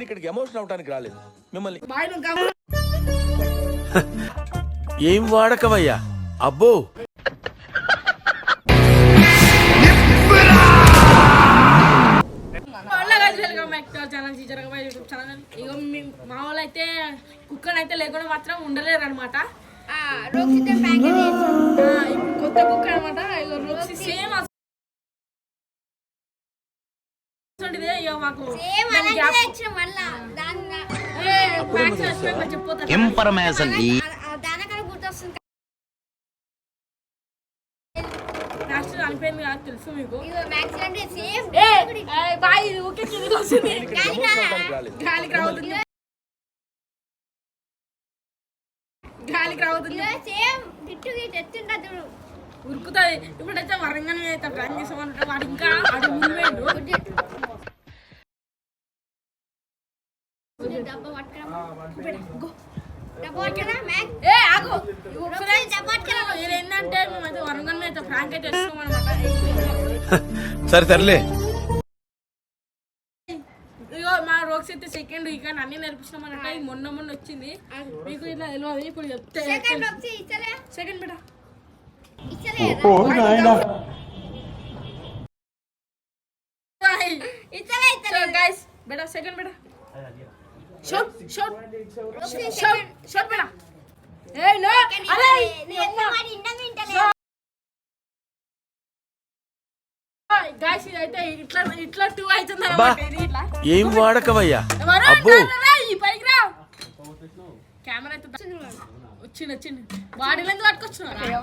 ఇక్కడికి ఎమోషన్ అవడానికి రాలేదు మిమ్మల్ని ఏం వాడకవయ్యా అబ్బో. మా వాళ్ళు అయితే కుక్కర్ అయితే లేకుండా మాత్రం ఉండలేరు అనమాట. కొత్త కుక్క అనమాట. సేమ్ మాకు అనిపోయింది కదా తెలుసు మీకు. గాలికి రావుతుంది ఉరుకుతుంది. ఇప్పుడైతే వరంగానే అయితే ప్రాంక్ చేసామంటే వాడు ఇంకా అడు ముందు ఏంటంటే మేమైతే వరంగానే అయితే ప్రాంక్ అయితే చేస్తామన్నమాట. సరే సర్లే. ఇగో మా రోక్స్ అయితే సెకండ్ ఇక అన్ని నేర్పించినామన్నట. ఇది మొన్న వచ్చింది మీకు ఇట్లా తెలియదు. ఇప్పుడు చెప్తే సెకండ్ బిడ్డ గైస్ బిడ్డ సెకండ్ బిడ్డ షాట్ షాట్ షాట్ షాట్ బిడ్డ. ఏయ్ నో అరే గైస్ ఇదైతే ఇట్లా ఇట్లా 2 అవుతుంది అన్నమాట. ఇట్లా ఏం వాడకవయ్యా అబ్బో. పైకి రా. కెమెరా అయితే వచ్చింది బాడీలో ఎందుకు పట్టుకొచ్చినారా?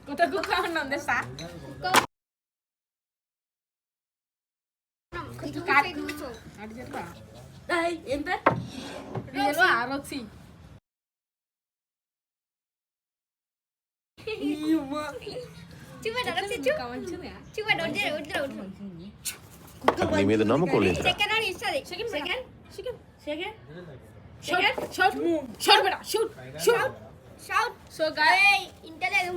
కొత్త కుక్క ఉంది సార్. ఎంత ఆరోక్సి నీ మీద నమ్మకం లేదు. సో గాయ్ ఇంటలేదు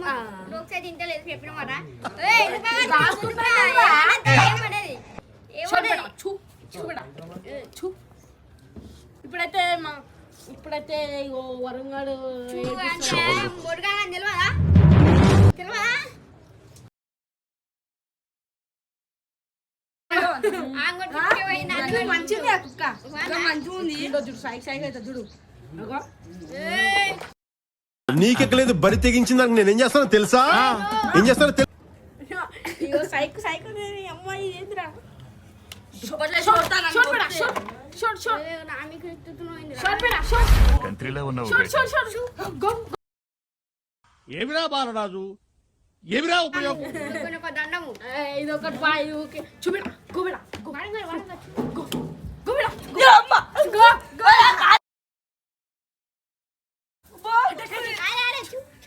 ఇంటలేదు చెప్పినమాట. ఇప్పుడైతే వరంగల్ మంచిది ఆ కుక్క మంచిగా ఉంది. చూడు సైక్ అయితే చూడు. నీకెక్కలేదు బరి తెగించింది. నేనేం చేస్తానో తెలుసా? ఏం చేస్తానో సైక్ అమ్మాయి ఏంద్రా ఏమిరా బాలరాజు, ఏమిరా ఉపయోగం? ఇదొకటి చూపిడా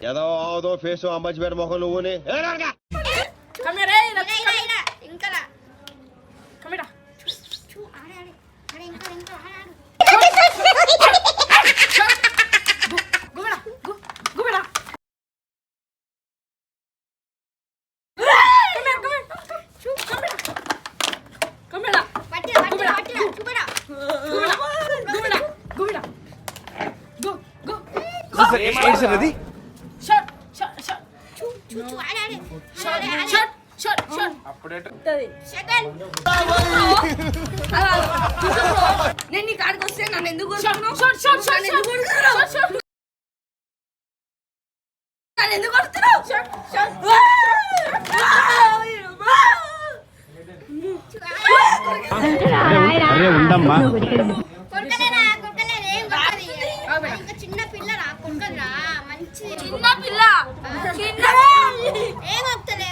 ఏదో ఫేస్ అమ్మాయి పేరు మొహం నువ్వుని అది నేను నీ కాడికి వస్తే నన్ను ఎందుకు ఉండమ్మా. చిన్న పిల్లరా కొడుకరా మంచి చిన్న పిల్ల ఏమవుతలే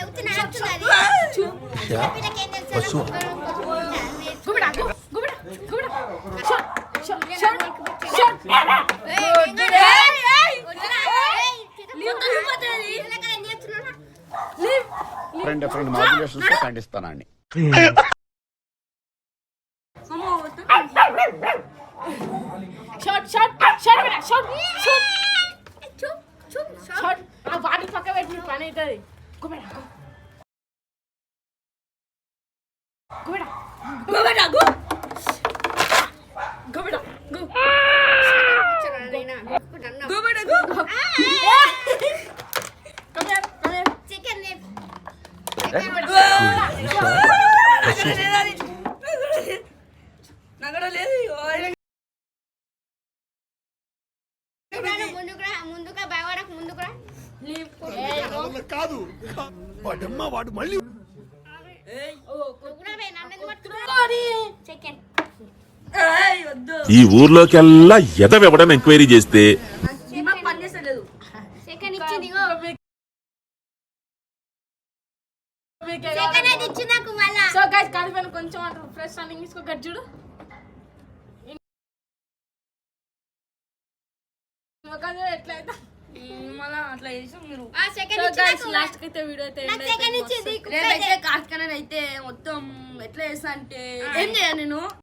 డిఫరెంట్ మాడ్యులేషన్స్ తో ఖండిస్తానండి. వాటి పక్క పెట్టి పని అవుతుంది. గో బేటా గో గో బేటా గో గో బేటా గో కమ్ హియర్ చికెన్ నగడ లేదు ముందుగా భయపడకు ముందుగా కాదు వాడమ్మా వాడు మళ్ళీ చికెన్ ఈ ఊర్లోకెల్లా ఎదవెవడం ఎంక్వైరీ చేస్తే పని చేస్తలేదు చికెన్ ఇచ్చింది చికెన్ అది ఇచ్చి నాకు మళ్ళా సో గైస్ కాలిపోయిన కొంచెం అంటారు ఫ్రెష్ రన్నింగ్ తీసుకో గట్ చూడు ఎట్లయితే మళ్ళీ అట్లా చేసాం మీరు ఆ చికెన్ ఇచ్చి లాస్ట్ కి అయితే వీడియో అయితే నాకు చికెన్ ఇచ్చింది లేదైతే కార్తీక్ అయితే మొత్తం ఎట్లా చేస్తా అంటే ఏం చేయాలి నేను